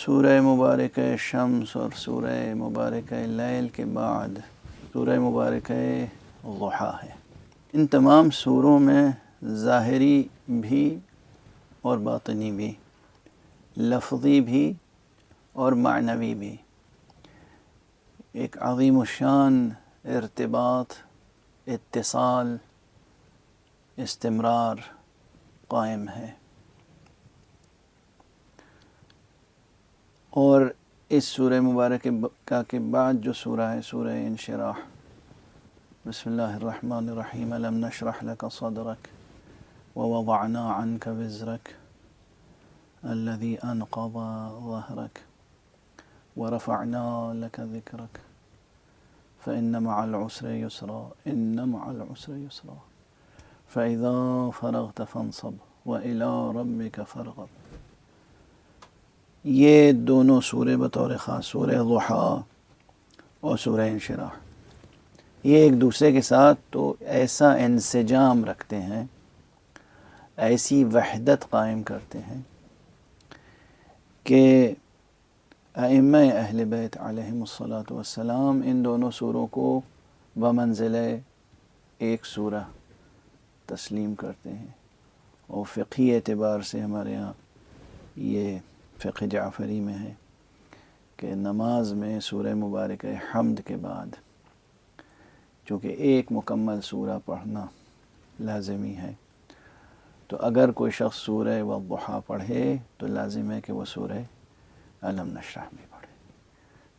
سورہ مبارکہ شمس اور سورہ مبارکہ لیل کے بعد سورہ مبارکہ ضحیٰ ہے۔ ان تمام سوروں میں ظاہری بھی اور باطنی بھی، لفظی بھی اور معنوی بھی ایک عظیم الشان ارتباط، اتصال، استمرار قائم ہے۔ اور اس سورہ مبارکہ کے بعد جو سورہ ہے سورہ انشراح، بسم اللہ الرحمن الرحیم، الم نشرح لک صدرک ووضعنا عنک وزرک الذی انقض ظہرک ورفعنا لک ذکرک فإن مع العسر یسرا ان مع العسر یسرا فإذا فرغت فانصب وإلى ربک فارغب۔ یہ دونوں سورے بطور خاص سورہ ضحیٰ اور سورہ انشراح یہ ایک دوسرے کے ساتھ تو ایسا انسجام رکھتے ہیں، ایسی وحدت قائم کرتے ہیں کہ ائمہ اہل بیت علیہم الصلاۃ والسلام ان دونوں سوروں کو بمنزلہ ایک سورہ تسلیم کرتے ہیں۔ اور فقہی اعتبار سے ہمارے ہاں یہ فقہ جعفری میں ہے کہ نماز میں سورہ مبارکہ حمد کے بعد چونکہ ایک مکمل سورہ پڑھنا لازمی ہے، تو اگر کوئی شخص سورہ والضحیٰ پڑھے تو لازم ہے کہ وہ سورہ الم نشرح بھی پڑھے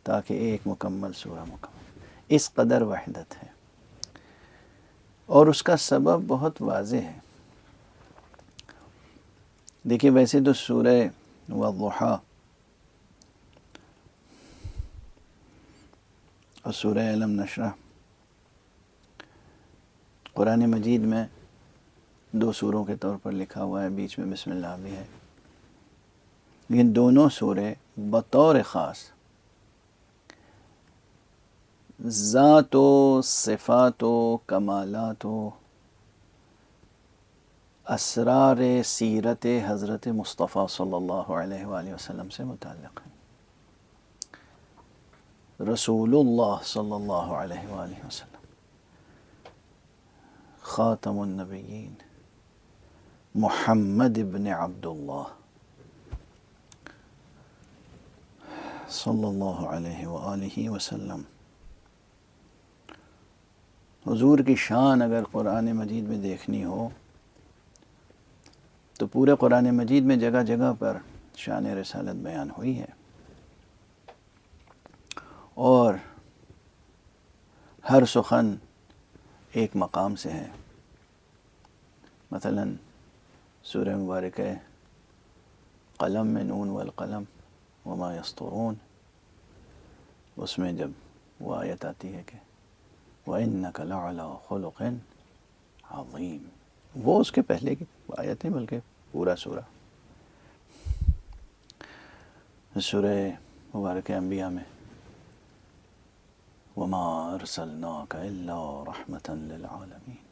تاکہ ایک مکمل سورہ مکمل۔ اس قدر وحدت ہے اور اس کا سبب بہت واضح ہے۔ دیکھیے ویسے تو سورہ والضحیٰ اور سورہ الم نشرح قرآن مجید میں دو سوروں کے طور پر لکھا ہوا ہے، بیچ میں بسم اللہ بھی ہے، لیکن دونوں سورے بطور خاص ذات و صفات و کمالات و اسرار سیرت حضرت مصطفیٰ صلی اللہ علیہ وآلہ وسلم سے متعلق ہیں۔ رسول اللہ صلی اللہ علیہ وآلہ وسلم خاتم النبیین محمد ابن عبداللہ صلی اللہ علیہ وآلہ وسلم۔ حضور کی شان اگر قرآن مجید میں دیکھنی ہو تو پورے قرآن مجید میں جگہ جگہ پر شان رسالت بیان ہوئی ہے، اور ہر سخن ایک مقام سے ہے۔ مثلا سورہ مبارکہ قلم میں نون والقلم وما یسطرون، اس میں جب وہ آیت آتی ہے کہ وَإِنَّكَ لَعَلَىٰ خُلُقٍ عَظِيمٍ، وہ اس کے پہلے کی آیت ہے بلکہ پورا سورہ۔ سورہ مبارکہ انبیاء میں وَمَا أَرْسَلْنَاكَ إِلَّا رَحْمَةً لِلْعَالَمِينَ،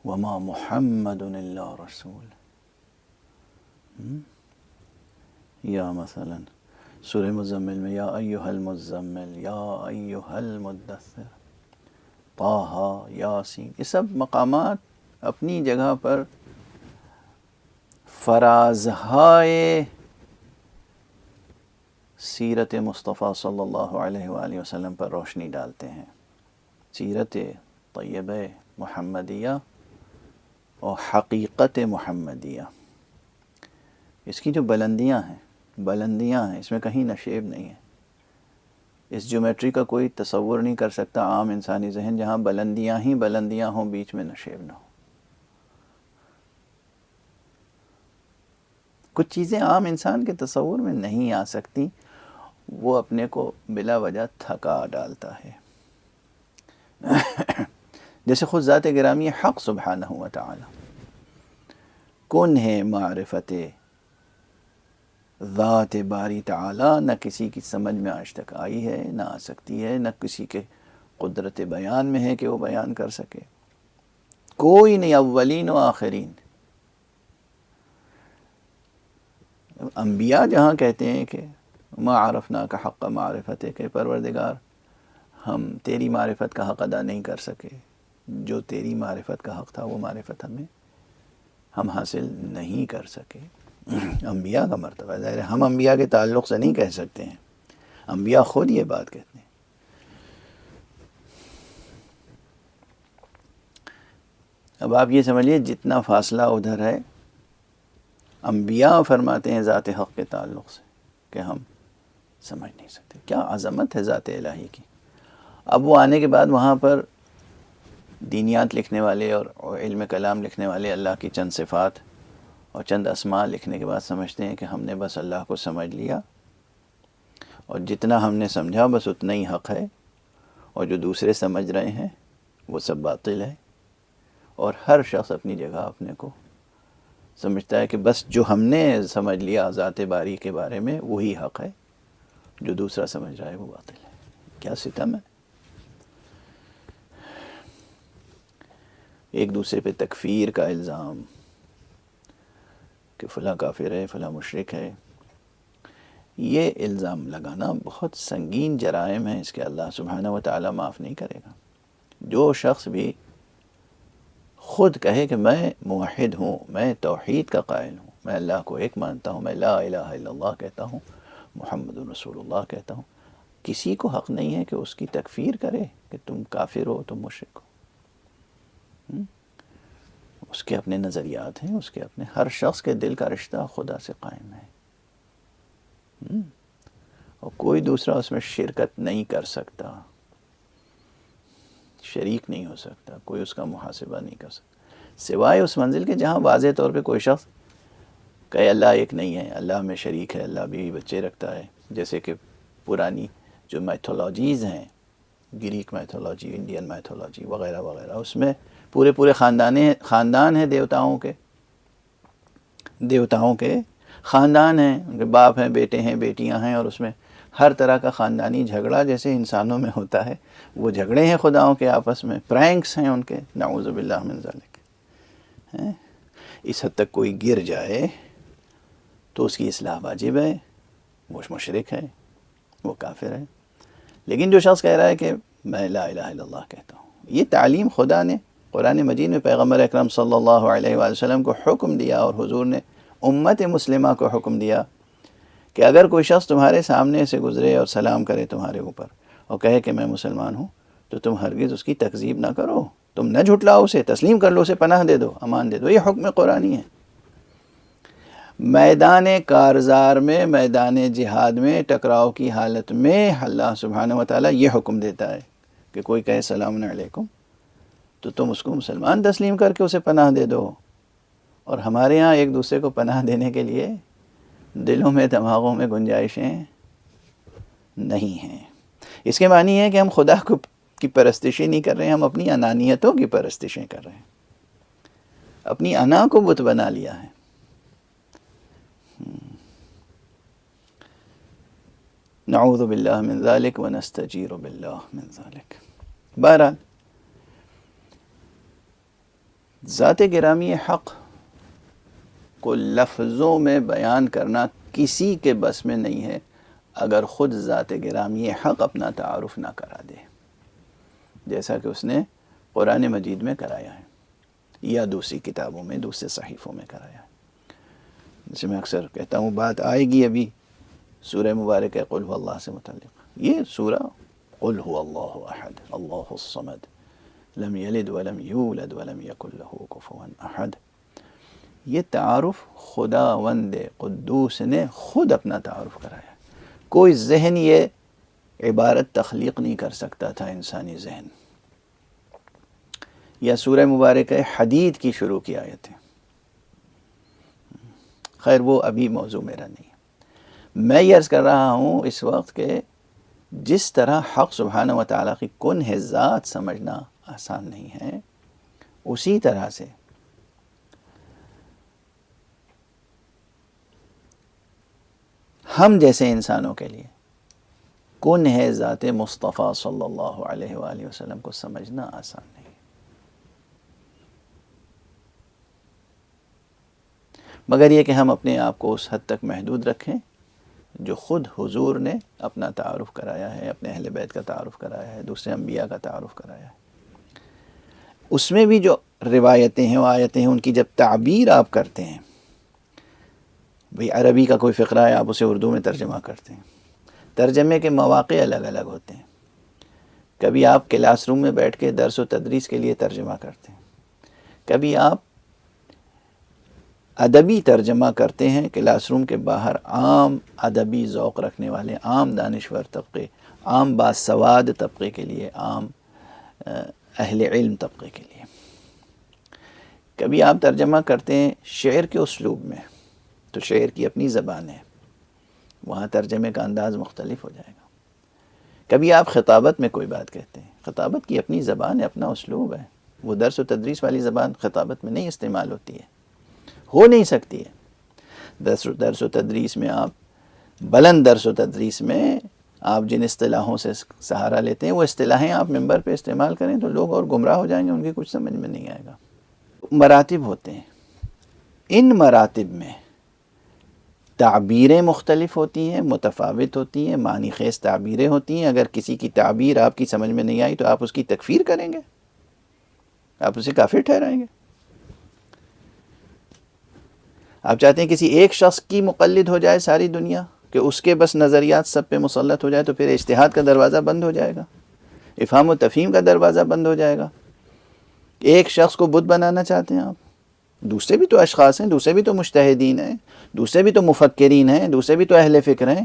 وَمَا مُحَمَّدٌ إِلَّا رَسُولٌ، یا مثلا سورہ مزمل میں یا ایہا المزمل یا ایہا المدثر، طٰہٰ، یاسین، یہ سب مقامات اپنی جگہ پر فرازہائے سیرت مصطفیٰ صلی اللہ علیہ وآلہ وسلم پر روشنی ڈالتے ہیں۔ سیرت طیبہ محمدیہ اور حقیقت محمدیہ، اس کی جو بلندیاں ہیں اس میں کہیں نشیب نہیں ہے۔ اس جیومیٹری کا کوئی تصور نہیں کر سکتا عام انسانی ذہن جہاں بلندیاں ہی بلندیاں ہوں، بیچ میں نشیب نہ ہو۔ کچھ چیزیں عام انسان کے تصور میں نہیں آ سکتی، وہ اپنے کو بلا وجہ تھکا ڈالتا ہے۔ جیسے خود ذات گرامی حق سبحانہ و تعالی کن ہے معرفت ذات باری تعالی، نہ کسی کی سمجھ میں آج تک آئی ہے، نہ آ سکتی ہے، نہ کسی کے قدرت بیان میں ہے کہ وہ بیان کر سکے۔ کوئی نہیں، اولین و آخرین انبیاء جہاں کہتے ہیں کہ ما عرفنا کا حق معرفت ہے، کہ پروردگار ہم تیری معرفت کا حق ادا نہیں کر سکے، جو تیری معرفت کا حق تھا وہ معرفت ہم حاصل نہیں کر سکے. انبیاء کا مرتبہ ظاہر ہے، ہم انبیاء کے تعلق سے نہیں کہہ سکتے ہیں، انبیاء خود یہ بات کہتے ہیں. اب آپ یہ سمجھیے جتنا فاصلہ ادھر ہے، انبیاء فرماتے ہیں ذات حق کے تعلق سے کہ ہم سمجھ نہیں سکتے. کیا عظمت ہے ذات الہی کی. اب وہ آنے کے بعد وہاں پر دینیات لکھنے والے اور علم کلام لکھنے والے اللہ کی چند صفات اور چند اسماء لکھنے کے بعد سمجھتے ہیں کہ ہم نے بس اللہ کو سمجھ لیا، اور جتنا ہم نے سمجھا بس اتنا ہی حق ہے، اور جو دوسرے سمجھ رہے ہیں وہ سب باطل ہے. اور ہر شخص اپنی جگہ اپنے کو سمجھتا ہے کہ بس جو ہم نے سمجھ لیا ذات باری کے بارے میں وہی حق ہے، جو دوسرا سمجھ رہا ہے وہ باطل ہے. کیا ستم ہے. ایک دوسرے پہ تکفیر کا الزام کہ فلاں کافر ہے، فلاں مشرک ہے، یہ الزام لگانا بہت سنگین جرائم ہے. اس کے اللہ سبحانہ و تعالی معاف نہیں کرے گا. جو شخص بھی خود کہے کہ میں موحد ہوں، میں توحید کا قائل ہوں، میں اللہ کو ایک مانتا ہوں، میں لا الہ الا اللہ کہتا ہوں، محمد رسول اللہ کہتا ہوں، کسی کو حق نہیں ہے کہ اس کی تکفیر کرے کہ تم کافر ہو، تم مشرک ہو. اس کے اپنے نظریات ہیں، اس کے اپنے، ہر شخص کے دل کا رشتہ خدا سے قائم ہے، اور کوئی دوسرا اس میں شرکت نہیں کر سکتا، شریک نہیں ہو سکتا، کوئی اس کا محاسبہ نہیں کر سکتا، سوائے اس منزل کے جہاں واضح طور پہ کوئی شخص کہ اللہ ایک نہیں ہے، اللہ میں شریک ہے، اللہ بیوی بچے رکھتا ہے. جیسے کہ پرانی جو میتھولوجیز ہیں، گریک میتھولوجی، انڈین میتھولوجی وغیرہ وغیرہ، اس میں پورے خاندان ہیں دیوتاؤں کے خاندان ہیں، ان کے باپ ہیں، بیٹے ہیں، بیٹیاں ہیں، اور اس میں ہر طرح کا خاندانی جھگڑا جیسے انسانوں میں ہوتا ہے، وہ جھگڑے ہیں خداؤں کے آپس میں، پرینکس ہیں ان کے، نعوذ باللہ من ذالک. اس حد تک کوئی گر جائے تو اس کی اصلاح واجب ہے، وہ مشرک ہے، وہ کافر ہے. لیکن جو شخص کہہ رہا ہے کہ میں لا الہ الا اللہ کہتا ہوں، یہ تعلیم خدا نے قرآن مجید میں پیغمبر اکرم صلی اللہ علیہ وآلہ وسلم کو حکم دیا، اور حضور نے امت مسلمہ کو حکم دیا کہ اگر کوئی شخص تمہارے سامنے سے گزرے اور سلام کرے تمہارے اوپر اور کہے کہ میں مسلمان ہوں، تو تم ہرگز اس کی تکذیب نہ کرو، تم نہ جھٹلاؤ اسے، تسلیم کر لو، اسے پناہ دے دو، امان دے دو. یہ حکم قرآنی ہے. میدان کارزار میں، میدان جہاد میں، ٹکراؤ کی حالت میں اللہ سبحانہ و تعالیٰ یہ حکم دیتا ہے کہ کوئی کہے سلام علیکم تو تم اس کو مسلمان تسلیم کر کے اسے پناہ دے دو. اور ہمارے ہاں ایک دوسرے کو پناہ دینے کے لیے دلوں میں، دماغوں میں گنجائشیں نہیں ہیں. اس کے معنی ہے کہ ہم خدا کی پرستشی نہیں کر رہے ہیں، ہم اپنی انانیتوں کی پرستشیں کر رہے ہیں، اپنی انا کو بت بنا لیا ہے. نعوذ باللہ من ذالک ونستجیر باللہ من ذالک. بہرحال ذات گرامی حق کو لفظوں میں بیان کرنا کسی کے بس میں نہیں ہے اگر خود ذات گرامی حق اپنا تعارف نہ کرا دے، جیسا کہ اس نے قرآن مجید میں کرایا ہے یا دوسری کتابوں میں، دوسرے صحیفوں میں کرایا ہے. جیسے میں اکثر کہتا ہوں، بات آئے گی ابھی سورہ مبارک ہے قل هو اللہ سے متعلق. یہ سورہ قل هو اللہ احد اللہ الصمد لم یلد ولم یولد ولم یکن له کفوا احد، یہ تعارف خداوند قدوس نے خود اپنا تعارف کرایا. کوئی ذہن یہ عبارت تخلیق نہیں کر سکتا تھا، انسانی ذہن. یا سورہ مبارک حدید کی شروع کی آیتیں. خیر وہ ابھی موضوع میرا نہیں ہے. میں یہ عرض کر رہا ہوں اس وقت کہ جس طرح حق سبحانہ و تعالیٰ کی کنہ ذات سمجھنا آسان نہیں ہے، اسی طرح سے ہم جیسے انسانوں کے لیے کنہ ذات مصطفیٰ صلی اللہ علیہ وآلہ وسلم کو سمجھنا آسان نہیں. مگر یہ کہ ہم اپنے آپ کو اس حد تک محدود رکھیں جو خود حضور نے اپنا تعارف کرایا ہے، اپنے اہل بیت کا تعارف کرایا ہے، دوسرے انبیاء کا تعارف کرایا ہے۔ اس میں بھی جو روایتیں ہیں و آیتیں ہیں، ان کی جب تعبیر آپ کرتے ہیں، بھئی عربی کا کوئی فقرہ ہے، آپ اسے اردو میں ترجمہ کرتے ہیں، ترجمے کے مواقع الگ الگ ہوتے ہیں۔ کبھی آپ کلاس روم میں بیٹھ کے درس و تدریس کے لیے ترجمہ کرتے ہیں، کبھی آپ ادبی ترجمہ کرتے ہیں، کلاس روم کے باہر عام ادبی ذوق رکھنے والے، عام دانشور طبقے، عام باسواد طبقے کے لیے، عام اہل علم طبقے کے لیے۔ کبھی آپ ترجمہ کرتے ہیں شعر کے اسلوب میں، تو شعر کی اپنی زبان ہے، وہاں ترجمے کا انداز مختلف ہو جائے گا۔ کبھی آپ خطابت میں کوئی بات کہتے ہیں، خطابت کی اپنی زبان ہے، اپنا اسلوب ہے، وہ درس و تدریس والی زبان خطابت میں نہیں استعمال ہوتی ہے، ہو نہیں سکتی ہے۔ درس و تدریس میں آپ بلند درس و تدریس میں آپ جن اصطلاحوں سے سہارا لیتے ہیں، وہ اصطلاحیں آپ ممبر پہ استعمال کریں تو لوگ اور گمراہ ہو جائیں گے، ان کی کچھ سمجھ میں نہیں آئے گا۔ مراتب ہوتے ہیں، ان مراتب میں تعبیریں مختلف ہوتی ہیں، متفاوت ہوتی ہیں، معنی خیز تعبیریں ہوتی ہیں۔ اگر کسی کی تعبیر آپ کی سمجھ میں نہیں آئی تو آپ اس کی تکفیر کریں گے، آپ اسے کافر ٹھہرائیں گے۔ آپ چاہتے ہیں کسی ایک شخص کی مقلد ہو جائے ساری دنیا، کہ اس کے بس نظریات سب پہ مسلط ہو جائے، تو پھر اجتہاد کا دروازہ بند ہو جائے گا، افہام و تفہیم کا دروازہ بند ہو جائے گا۔ ایک شخص کو بت بنانا چاہتے ہیں آپ، دوسرے بھی تو اشخاص ہیں، دوسرے بھی تو مجتہدین ہیں، دوسرے بھی تو مفکرین ہیں، دوسرے بھی تو اہل فکر ہیں،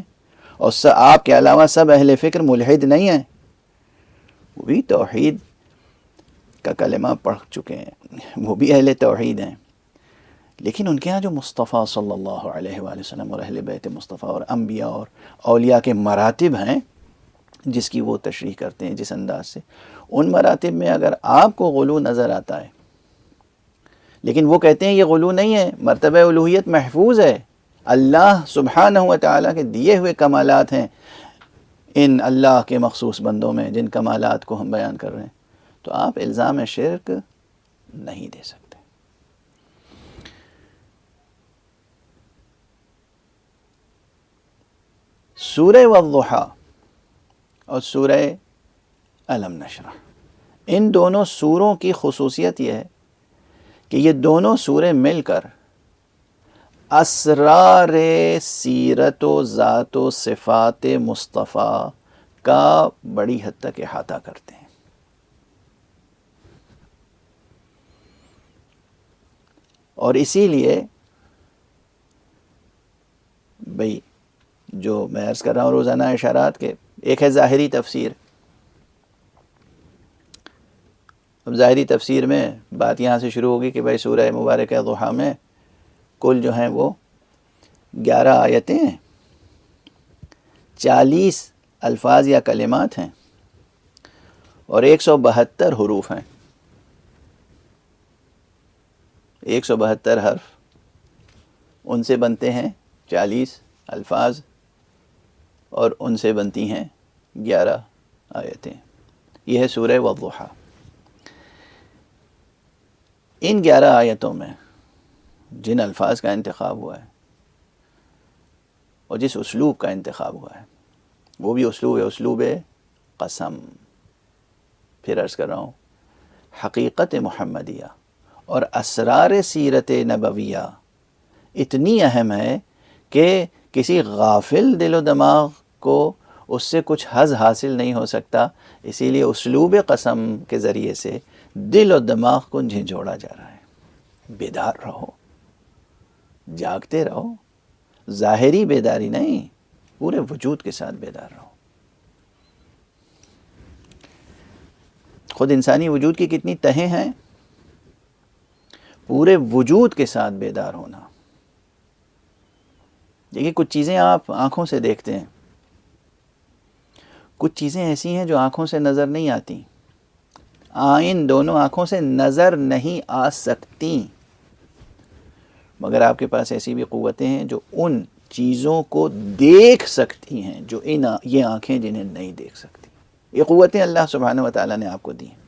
اور آپ کے علاوہ سب اہل فکر ملحد نہیں ہیں، وہ بھی توحید کا کلمہ پڑھ چکے ہیں، وہ بھی اہل توحید ہیں، لیکن ان کے ہاں جو مصطفیٰ صلی اللہ علیہ وآلہ وسلم اور اہل بیت مصطفیٰ اور انبیاء اور اولیاء کے مراتب ہیں جس کی وہ تشریح کرتے ہیں جس انداز سے، ان مراتب میں اگر آپ کو غلو نظر آتا ہے، لیکن وہ کہتے ہیں یہ غلو نہیں ہے، مرتبہ الوہیت محفوظ ہے، اللہ سبحانہ و تعالیٰ کے دیے ہوئے کمالات ہیں ان اللہ کے مخصوص بندوں میں، جن کمالات کو ہم بیان کر رہے ہیں، تو آپ الزام شرک نہیں دے سکتے۔ سورہ والضحیٰ اور سورہ الم نشرح، ان دونوں سوروں کی خصوصیت یہ ہے کہ یہ دونوں سورے مل کر اسرار سیرت و ذات و صفات مصطفیٰ کا بڑی حد تک احاطہ کرتے ہیں۔ اور اسی لیے بھئی جو میں عرض کر رہا ہوں روزانہ اشارات کے، ایک ہے ظاہری تفسیر۔ اب ظاہری تفسیر میں بات یہاں سے شروع ہوگی کہ بھائی سورہ مبارکہ ضحیٰ میں کل جو ہیں وہ 11 آیتیں ہیں، 40 الفاظ یا کلمات ہیں، اور 172 حروف ہیں، 172 حرف، ان سے بنتے ہیں 40 الفاظ، اور ان سے بنتی ہیں 11 آیتیں۔ یہ ہے سورہ والضحیٰ۔ ان 11 آیتوں میں جن الفاظ کا انتخاب ہوا ہے اور جس اسلوب کا انتخاب ہوا ہے، وہ بھی اسلوب ہے، اسلوب قسم۔ پھر عرض کر رہا ہوں، حقیقت محمدیہ اور اسرار سیرت نبویہ اتنی اہم ہے کہ کسی غافل دل و دماغ کو اس سے کچھ حظ حاصل نہیں ہو سکتا، اسی لیے اسلوب قسم کے ذریعے سے دل و دماغ کو جھنجھوڑا جا رہا ہے۔ بیدار رہو، جاگتے رہو، ظاہری بیداری نہیں، پورے وجود کے ساتھ بیدار رہو۔ خود انسانی وجود کی کتنی تہیں ہیں، پورے وجود کے ساتھ بیدار ہونا۔ دیکھیے کچھ چیزیں آپ آنکھوں سے دیکھتے ہیں، کچھ چیزیں ایسی ہیں جو آنکھوں سے نظر نہیں آتی، آئین دونوں آنکھوں سے نظر نہیں آ سکتی، مگر آپ کے پاس ایسی بھی قوتیں ہیں جو ان چیزوں کو دیکھ سکتی ہیں جو یہ آنکھیں جنہیں نہیں دیکھ سکتی۔ یہ قوتیں اللہ سبحانہ وتعالیٰ نے آپ کو دی ہیں۔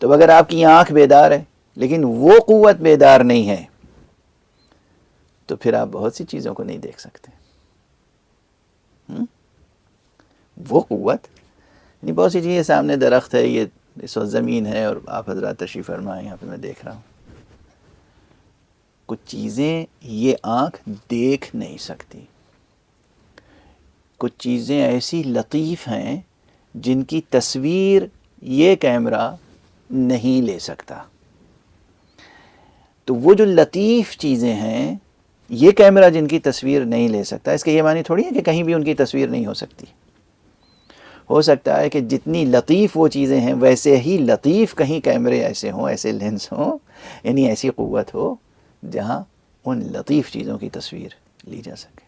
تو اگر آپ کی آنکھ بیدار ہے لیکن وہ قوت بیدار نہیں ہے تو پھر آپ بہت سی چیزوں کو نہیں دیکھ سکتے. وہ قوت یعنی بہت سی چیزیں سامنے درخت ہے، یہ اس وقت زمین ہے اور آپ حضرات تشریف فرمائیں یہاں پہ میں دیکھ رہا ہوں. کچھ چیزیں یہ آنکھ دیکھ نہیں سکتی، کچھ چیزیں ایسی لطیف ہیں جن کی تصویر یہ کیمرہ نہیں لے سکتا. تو وہ جو لطیف چیزیں ہیں یہ کیمرہ جن کی تصویر نہیں لے سکتا، اس کا یہ معنی تھوڑی ہے کہ کہیں بھی ان کی تصویر نہیں ہو سکتی. ہو سکتا ہے کہ جتنی لطیف وہ چیزیں ہیں ویسے ہی لطیف کہیں کیمرے ایسے ہوں، ایسے لینس ہوں، یعنی ایسی قوت ہو جہاں ان لطیف چیزوں کی تصویر لی جا سکے.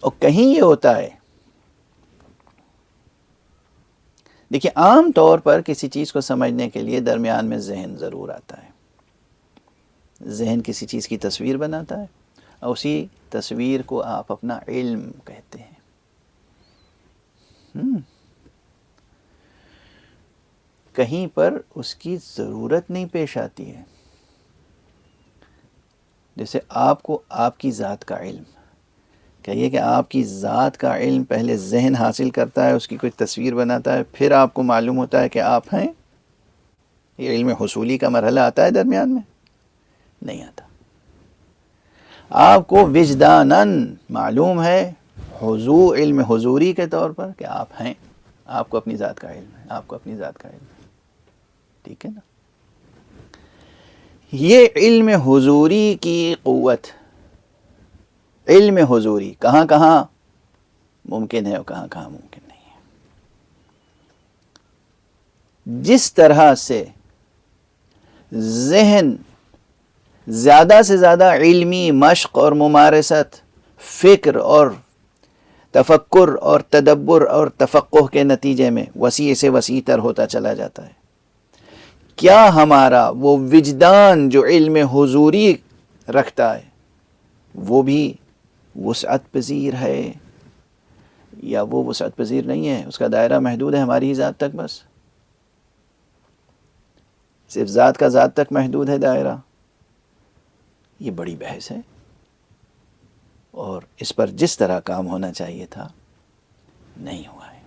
اور کہیں یہ ہوتا ہے، دیکھیے عام طور پر کسی چیز کو سمجھنے کے لیے درمیان میں ذہن ضرور آتا ہے. ذہن کسی چیز کی تصویر بناتا ہے اور اسی تصویر کو آپ اپنا علم کہتے ہیں. کہیں پر اس کی ضرورت نہیں پیش آتی ہے. جیسے آپ کو آپ کی ذات کا علم، کہیے کہ آپ کی ذات کا علم پہلے ذہن حاصل کرتا ہے، اس کی کوئی تصویر بناتا ہے، پھر آپ کو معلوم ہوتا ہے کہ آپ ہیں. یہ علم حصولی کا مرحلہ آتا ہے درمیان میں؟ نہیں آتا. آپ کو وجداناً معلوم ہے علم حضوری کے طور پر کہ آپ ہیں، آپ کو اپنی ذات کا علم ہے، آپ کو اپنی ذات کا علم ہے. ٹھیک ہے نا؟ یہ علم حضوری کی قوت، علم حضوری کہاں کہاں ممکن ہے اور کہاں کہاں ممکن نہیں ہے. جس طرح سے ذہن زیادہ سے زیادہ علمی مشق اور ممارست، فکر اور تفکر اور تدبر اور تفقہ کے نتیجے میں وسیع سے وسیع تر ہوتا چلا جاتا ہے، کیا ہمارا وہ وجدان جو علم حضوری رکھتا ہے وہ بھی وسعت پذیر ہے یا وہ وسعت پذیر نہیں ہے؟ اس کا دائرہ محدود ہے ہماری ذات تک، بس صرف ذات کا ذات تک محدود ہے دائرہ. یہ بڑی بحث ہے اور اس پر جس طرح کام ہونا چاہیے تھا نہیں ہوا ہے.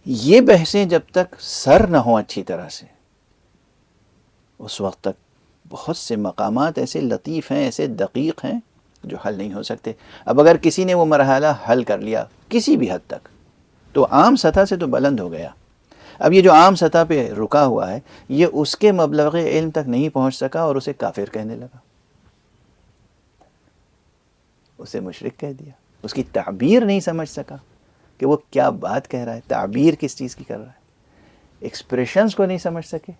یہ بحثیں جب تک سر نہ ہوں اچھی طرح سے، اس وقت تک بہت سے مقامات ایسے لطیف ہیں، ایسے دقیق ہیں جو حل نہیں ہو سکتے. اب اگر کسی نے وہ مرحلہ حل کر لیا کسی بھی حد تک تو عام سطح سے تو بلند ہو گیا. اب یہ جو عام سطح پہ رکا ہوا ہے یہ اس کے مبلغ علم تک نہیں پہنچ سکا اور اسے کافر کہنے لگا، اسے مشرک کہہ دیا. اس کی تعبیر نہیں سمجھ سکا کہ وہ کیا بات کہہ رہا ہے، تعبیر کس چیز کی کر رہا ہے، ایکسپریشنز کو نہیں سمجھ سکے.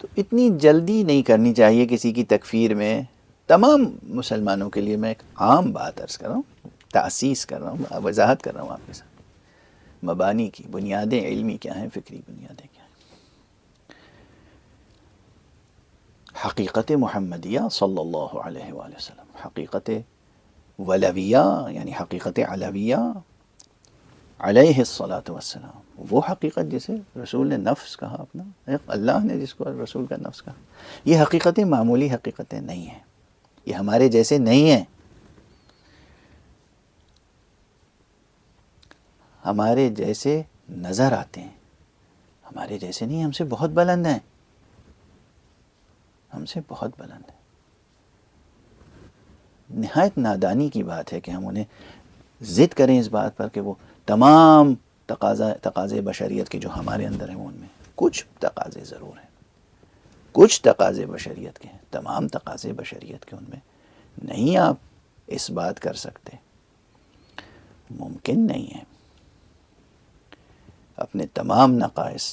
تو اتنی جلدی نہیں کرنی چاہیے کسی کی تکفیر میں. تمام مسلمانوں کے لیے میں ایک عام بات عرض کر رہا ہوں، تاسیس کر رہا ہوں، وضاحت کر رہا ہوں آپ کے ساتھ. مبانی کی بنیادیں علمی کیا ہیں، فکری بنیادیں کیا ہیں. حقیقت محمدیہ صلی اللہ علیہ وآلہ وسلم، حقیقت ولویہ یعنی حقیقت علویہ علیہ الصلاۃ والسلام، وہ حقیقت جسے رسول نے نفس کہا اپنا، اللہ نے جس کو رسول کا نفس کہا. یہ حقیقتیں معمولی حقیقتیں نہیں ہیں، یہ ہمارے جیسے نہیں ہیں. ہمارے جیسے نظر آتے ہیں، ہمارے جیسے نہیں، ہم سے بہت بلند ہیں، ہم سے بہت بلند ہیں. نہایت نادانی کی بات ہے کہ ہم انہیں ضد کریں اس بات پر کہ وہ تمام تقاضے بشریت کے جو ہمارے اندر ہیں وہ ان میں کچھ تقاضے ضرور ہیں، کچھ تقاضے بشریت کے ہیں، تمام تقاضے بشریت کے ان میں نہیں. آپ اس بات کر سکتے، ممکن نہیں ہے. اپنے تمام نقائص،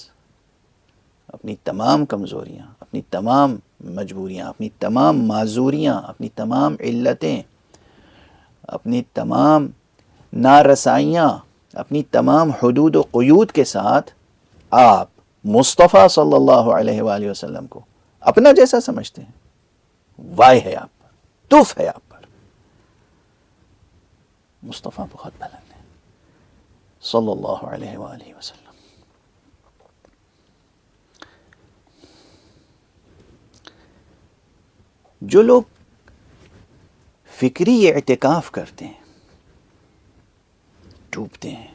اپنی تمام کمزوریاں، اپنی تمام مجبوریاں، اپنی تمام معذوریاں، اپنی تمام علتیں، اپنی تمام نارسائیاں، اپنی تمام حدود و قیود کے ساتھ آپ مصطفیٰ صلی اللہ علیہ وآلہ وسلم کو اپنا جیسا سمجھتے ہیں. وائے ہے آپ پر، تف ہے آپ پر. مصطفیٰ بہت بلند ہے صلی اللہ علیہ وآلہ وسلم. جو لوگ فکری اعتکاف کرتے ہیں، ڈوبتے ہیں،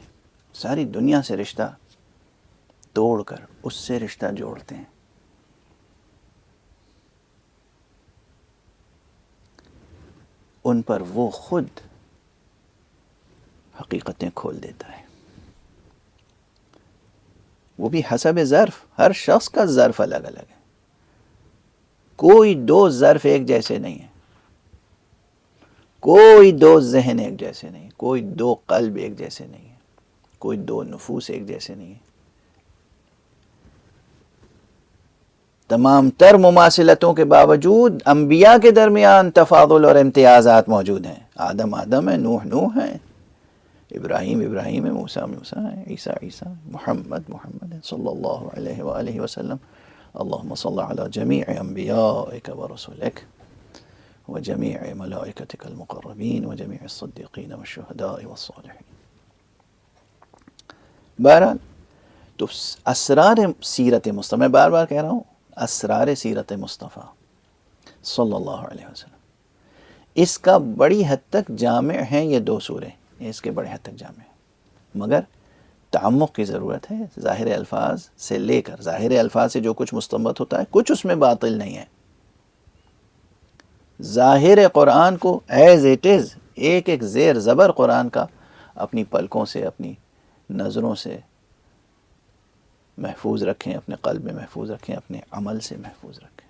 ساری دنیا سے رشتہ توڑ کر اس سے رشتہ جوڑتے ہیں، ان پر وہ خود حقیقتیں کھول دیتا ہے. وہ بھی حسب ظرف، ہر شخص کا ظرف الگ الگ ہے. کوئی دو ظرف ایک جیسے نہیں ہیں، کوئی دو ذہن ایک جیسے نہیں، کوئی دو قلب ایک جیسے نہیں ہیں، کوئی دو نفوس ایک جیسے نہیں ہیں. تمام تر مماثلتوں کے باوجود انبیاء کے درمیان تفاضل اور امتیازات موجود ہیں. آدم آدم ہے، نوح نوح ہے، ابراہیم ابراہیم ہے، موسیٰ موسیٰ ہے، عیسیٰ عیسیٰ، محمد محمد ہے صلی اللہ علیہ وآلہ وسلم. اللہم صل علی جمیع انبیائک ورسولک وجمیع ملائکتک المقربین وجمیع الصدیقین والشہداء والصالحین. بہرحال تو اسرار سیرت مصطفیٰ، میں بار بار کہہ رہا ہوں، اسرار سیرت مصطفیٰ صلی اللہ علیہ وسلم، اس کا بڑی حد تک جامع ہیں یہ دو سورے، اس کے بڑے حد تک جامع ہیں، مگر تعمق کی ضرورت ہے. ظاہر الفاظ سے لے کر، ظاہر الفاظ سے جو کچھ مستنبط ہوتا ہے کچھ اس میں باطل نہیں ہے. ظاہر قرآن کو ایز اٹ از، ایک ایک زیر زبر قرآن کا اپنی پلکوں سے، اپنی نظروں سے محفوظ رکھیں، اپنے قلب میں محفوظ رکھیں، اپنے عمل سے محفوظ رکھیں.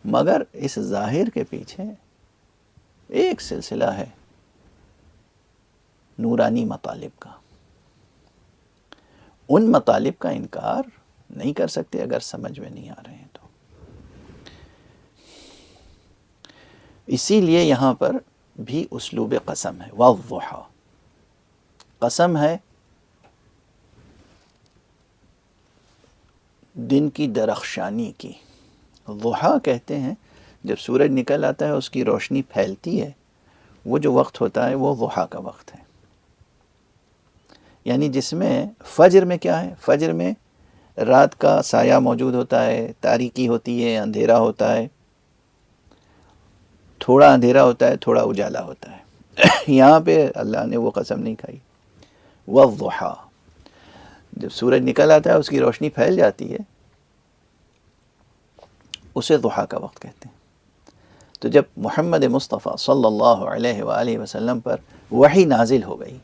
مگر اس ظاہر کے پیچھے ایک سلسلہ ہے نورانی مطالب کا. ان مطالب کا انکار نہیں کر سکتے اگر سمجھ میں نہیں آ رہے ہیں تو. اسی لیے یہاں پر بھی اسلوب قسم ہے، والضحیٰ، قسم ہے دن کی درخشانی کی. ضحیٰ کہتے ہیں جب سورج نکل آتا ہے اس کی روشنی پھیلتی ہے، وہ جو وقت ہوتا ہے وہ ضحیٰ کا وقت ہے. یعنی جس میں فجر میں کیا ہے، فجر میں رات کا سایہ موجود ہوتا ہے، تاریکی ہوتی ہے، اندھیرا ہوتا ہے، تھوڑا اندھیرا ہوتا ہے، تھوڑا اجالا ہوتا ہے. یہاں پہ اللہ نے وہ قسم نہیں کھائی. والضحیٰ، جب سورج نکل آتا ہے اس کی روشنی پھیل جاتی ہے، اسے ضحیٰ کا وقت کہتے ہیں. تو جب محمد مصطفیٰ صلی اللہ علیہ وآلہ وسلم پر وحی نازل ہو گئی،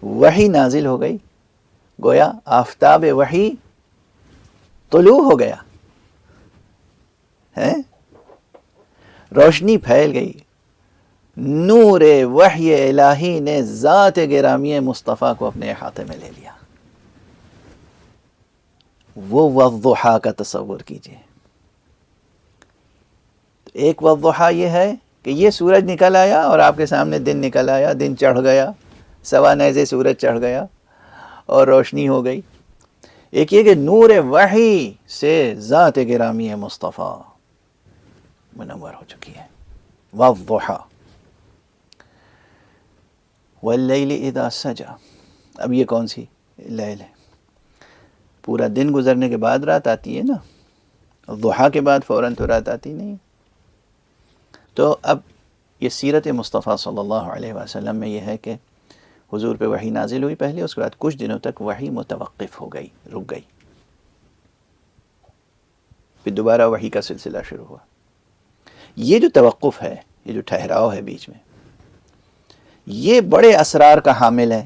وحی نازل ہو گئی، گویا آفتاب وحی طلوع ہو گیا ہے، روشنی پھیل گئی. نور وحی الہی نے ذات گرامی مصطفیٰ کو اپنے احاطے میں لے لیا. وہ والضحیٰ کا تصور کیجئے. ایک والضحیٰ یہ ہے کہ یہ سورج نکل آیا اور آپ کے سامنے دن نکل آیا، دن چڑھ گیا، سوا نیزے سورج چڑھ گیا اور روشنی ہو گئی. ایک یہ کہ نور وحی سے ذات گرامی مصطفیٰ منور ہو چکی ہے. والضحیٰ واللیل اذا سجا. اب یہ کون سی لیل ہے؟ پورا دن گزرنے کے بعد رات آتی ہے نا، ضحیٰ کے بعد فوراً تو رات آتی نہیں. تو اب یہ سیرت مصطفیٰ صلی اللہ علیہ وسلم میں یہ ہے کہ حضور پہ وحی نازل ہوئی پہلے، اس کے بعد کچھ دنوں تک وحی متوقف ہو گئی، رک گئی، پھر دوبارہ وحی کا سلسلہ شروع ہوا. یہ جو توقف ہے، یہ جو ٹھہراؤ ہے بیچ میں، یہ بڑے اسرار کا حامل ہے.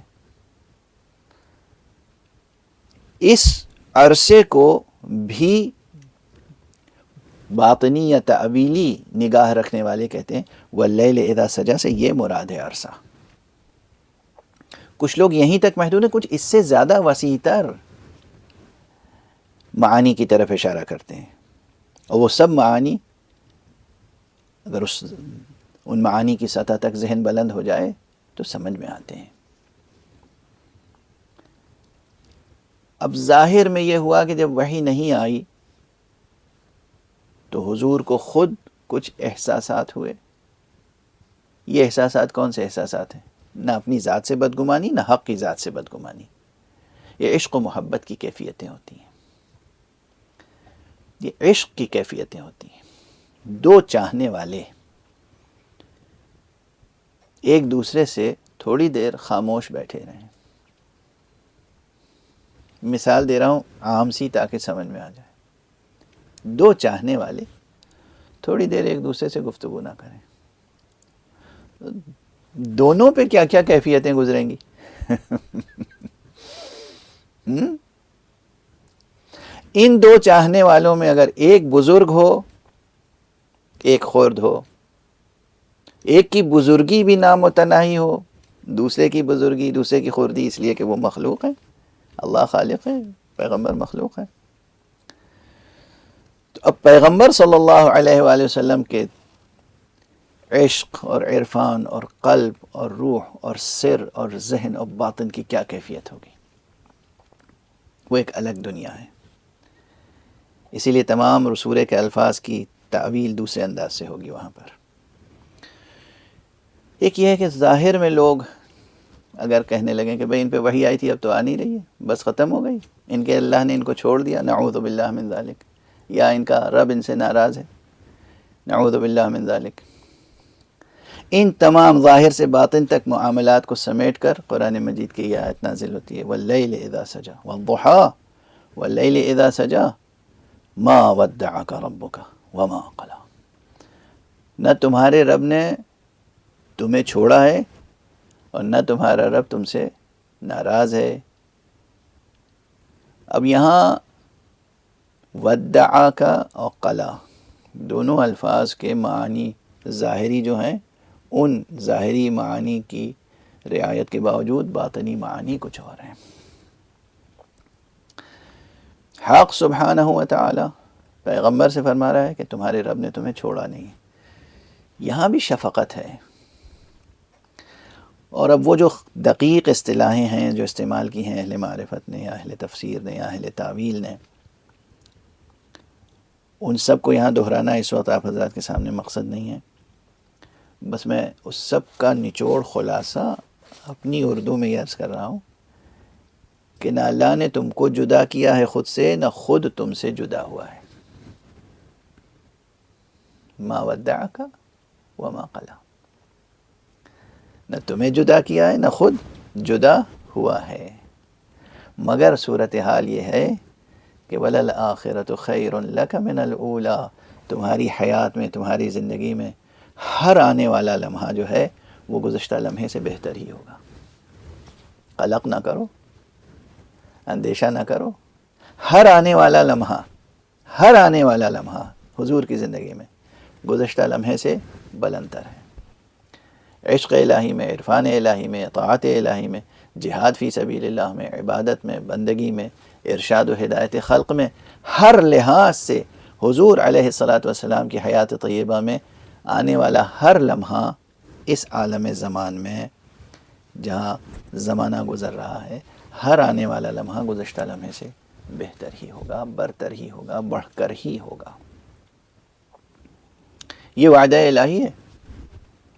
اس عرصے کو بھی باطنی یا تعویلی نگاہ رکھنے والے کہتے ہیں واللیل اذا سجا سے یہ مراد ہے عرصہ. کچھ لوگ یہیں تک محدود ہیں، کچھ اس سے زیادہ وسیع تر معانی کی طرف اشارہ کرتے ہیں، اور وہ سب معانی اگر ان معانی کی سطح تک ذہن بلند ہو جائے تو سمجھ میں آتے ہیں. اب ظاہر میں یہ ہوا کہ جب وحی نہیں آئی تو حضور کو خود کچھ احساسات ہوئے. یہ احساسات کون سے احساسات ہیں؟ نہ اپنی ذات سے بدگمانی، نہ حق کی ذات سے بدگمانی. یہ عشق و محبت کی کیفیتیں ہوتی ہیں، یہ عشق کی کیفیتیں ہوتی ہیں. دو چاہنے والے ایک دوسرے سے تھوڑی دیر خاموش بیٹھے رہیں. مثال دے رہا ہوں عام سی تاکہ سمجھ میں آ جائے. دو چاہنے والے تھوڑی دیر ایک دوسرے سے گفتگو نہ کریں. دونوں پہ کیا کیا کیفیتیں گزریں گی. ان دو چاہنے والوں میں اگر ایک بزرگ ہو ایک خرد ہو، ایک کی بزرگی بھی نامتناہی ہو، دوسرے کی بزرگی دوسرے کی خردی، اس لیے کہ وہ مخلوق ہے، اللہ خالق ہے، پیغمبر مخلوق ہے. تو اب پیغمبر صلی اللہ علیہ وآلہ وسلم کے عشق اور عرفان اور قلب اور روح اور سر اور ذہن اور باطن کی کیا کیفیت ہوگی. وہ ایک الگ دنیا ہے. اسی لیے تمام رسولے کے الفاظ کی تعویل دوسرے انداز سے ہوگی وہاں پر. ایک یہ ہے کہ ظاہر میں لوگ اگر کہنے لگیں کہ بھئی ان پہ وحی آئی تھی اب تو آ نہیں رہی ہے، بس ختم ہو گئی، ان کے اللہ نے ان کو چھوڑ دیا، نعوذ باللہ من ذالک، یا ان کا رب ان سے ناراض ہے، نعوذ باللہ من ذالک. ان تمام ظاہر سے باطن تک معاملات کو سمیٹ کر قرآن مجید کی یہ آیت نازل ہوتی ہے، واللیل اذا سجا والضحی واللیل اذا سجا ما ودعک ربک وما قلا. نہ تمہارے رب نے تمہیں چھوڑا ہے اور نہ تمہارا رب تم سے ناراض ہے. اب یہاں ودعک اور قلا دونوں الفاظ کے معنی ظاہری جو ہیں ان ظاہری معانی کی رعایت کے باوجود باطنی معانی کچھ اور ہیں. حق سبحانہ و تعالی پیغمبر سے فرما رہا ہے کہ تمہارے رب نے تمہیں چھوڑا نہیں. یہاں بھی شفقت ہے. اور اب وہ جو دقیق اصطلاحیں ہیں جو استعمال کی ہیں اہل معرفت نے یا اہل تفسیر نے یا اہل تعویل نے، ان سب کو یہاں دہرانا اس وقت آپ حضرات کے سامنے مقصد نہیں ہے. بس میں اس سب کا نچوڑ خلاصہ اپنی اردو میں یہ عرض کر رہا ہوں کہ نہ اللہ نے تم کو جدا کیا ہے خود سے، نہ خود تم سے جدا ہوا ہے. ما ودعک وما قلا. نہ تمہیں جدا کیا ہے نہ خود جدا ہوا ہے. مگر صورتحال یہ ہے کہ وَلَلْآخِرَةُ خَيْرٌ لَكَ مِنَ الْأُولَى. تمہاری حیات میں، تمہاری زندگی میں ہر آنے والا لمحہ جو ہے وہ گزشتہ لمحے سے بہتر ہی ہوگا. قلق نہ کرو، اندیشہ نہ کرو. ہر آنے والا لمحہ، ہر آنے والا لمحہ حضور کی زندگی میں گزشتہ لمحے سے بلند تر ہے. عشق الہی میں، عرفان الہی میں، اطاعت الہی میں، جہاد فی سبیل اللہ میں، عبادت میں، بندگی میں، ارشاد و ہدایت خلق میں، ہر لحاظ سے حضور علیہ الصلاۃ والسلام کی حیات طیبہ میں آنے والا ہر لمحہ اس عالم زمان میں جہاں زمانہ گزر رہا ہے، ہر آنے والا لمحہ گزشتہ لمحے سے بہتر ہی ہوگا، برتر ہی ہوگا، بڑھ کر ہی ہوگا. یہ وعدہ الہی ہے،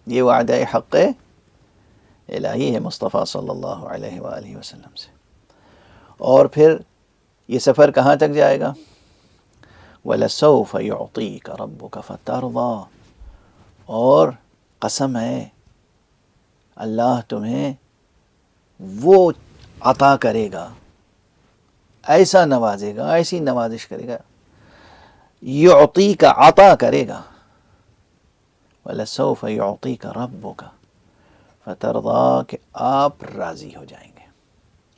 یہ وعدہ حق الہی ہے مصطفیٰ صلی اللہ علیہ وآلہ وسلم سے. اور پھر یہ سفر کہاں تک جائے گا؟ وَلَسَوْفَ يُعْطِيكَ رَبُّكَ فَتَرْضَى. اور قسم ہے اللہ تمہیں وہ عطا کرے گا، ایسا نوازے گا، ایسی نوازش کرے گا، يُعْطِيكَ عطا کرے گا. وَلَسَوْفَ يُعْطِيكَ رَبُّكَ فَتَرْضَى کہ آپ راضی ہو جائیں گے.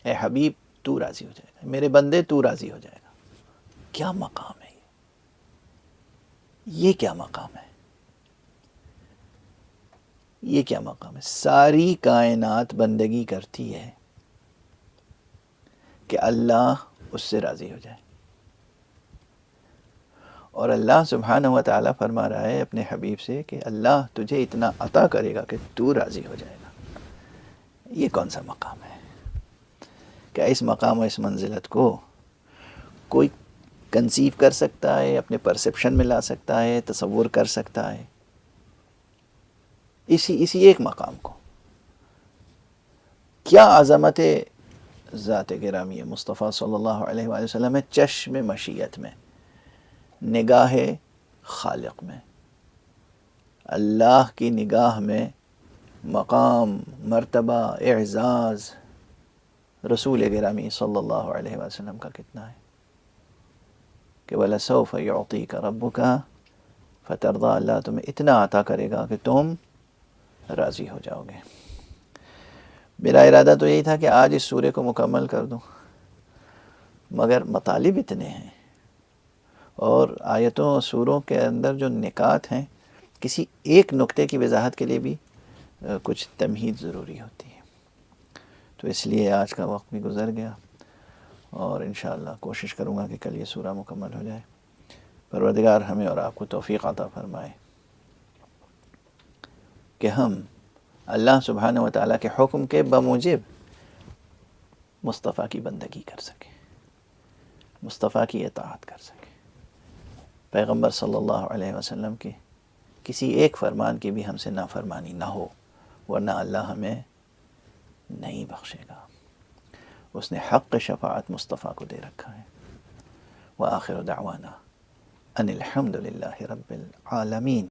اے حبیب تو راضی ہو جائے گا، میرے بندے تو راضی ہو جائے گا. کیا مقام ہے یہ کیا مقام ہے، یہ کیا مقام ہے. ساری کائنات بندگی کرتی ہے کہ اللہ اس سے راضی ہو جائے، اور اللہ سبحانہ و تعالیٰ فرما رہا ہے اپنے حبیب سے کہ اللہ تجھے اتنا عطا کرے گا کہ تو راضی ہو جائے گا. یہ کون سا مقام ہے؟ کیا اس مقام و اس منزلت کو کوئی کنسیو کر سکتا ہے، اپنے پرسیپشن میں لا سکتا ہے، تصور کر سکتا ہے؟ اسی ایک مقام کو کیا عظمت ذات گرامی مصطفیٰ صلی اللہ علیہ وآلہ وسلم ہے چشم مشیت میں، نگاہ خالق میں، اللہ کی نگاہ میں مقام، مرتبہ، اعزاز رسول گرامی صلی اللہ علیہ وسلم کا کتنا ہے کہ وَلَسَوْفَ يُعْطِيكَ رَبُّكَ فَتَرْضَىٰ، اللہ تمہیں اتنا عطا کرے گا کہ تم راضی ہو جاؤ گے۔ میرا ارادہ تو یہی تھا کہ آج اس سورے کو مکمل کر دوں، مگر مطالب اتنے ہیں اور آیتوں اور سوروں کے اندر جو نکات ہیں، کسی ایک نقطے کی وضاحت کے لیے بھی کچھ تمہید ضروری ہوتی ہے، تو اس لیے آج کا وقت بھی گزر گیا اور انشاءاللہ کوشش کروں گا کہ کل یہ سورہ مکمل ہو جائے۔ پروردگار ہمیں اور آپ کو توفیق عطا فرمائے کہ ہم اللہ سبحانہ و تعالیٰ کے حکم کے بموجب مصطفیٰ کی بندگی کر سکیں، مصطفیٰ کی اطاعت کر سکیں، پیغمبر صلی اللہ علیہ وسلم کی کسی ایک فرمان کی بھی ہم سے نافرمانی نہ ہو، ورنہ اللہ ہمیں نہیں بخشے گا۔ اس نے حق شفاعت مصطفیٰ کو دے رکھا ہے۔ وآخر دعوانا ان الحمد للہ رب العالمین۔